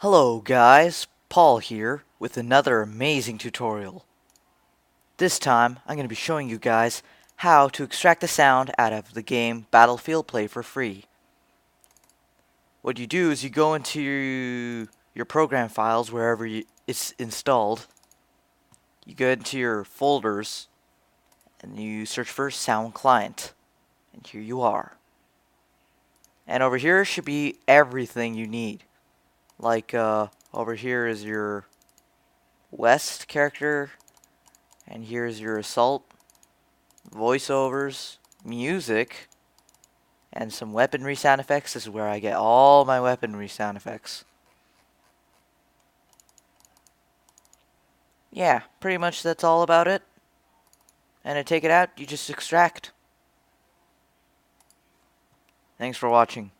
Hello guys, Paul here with another amazing tutorial. This time I'm going to be showing you guys how to extract the sound out of the game Battlefield Play for free. What you do is you go into your program files wherever it's installed. You go into your folders and you search for Sound Client. And here you are. And over here should be everything you need. Like over here is your West character, and here's your assault, voiceovers, music, and some weaponry sound effects. This is where I get all my weaponry sound effects. Yeah, pretty much that's all about it. And to take it out, you just extract. Thanks for watching.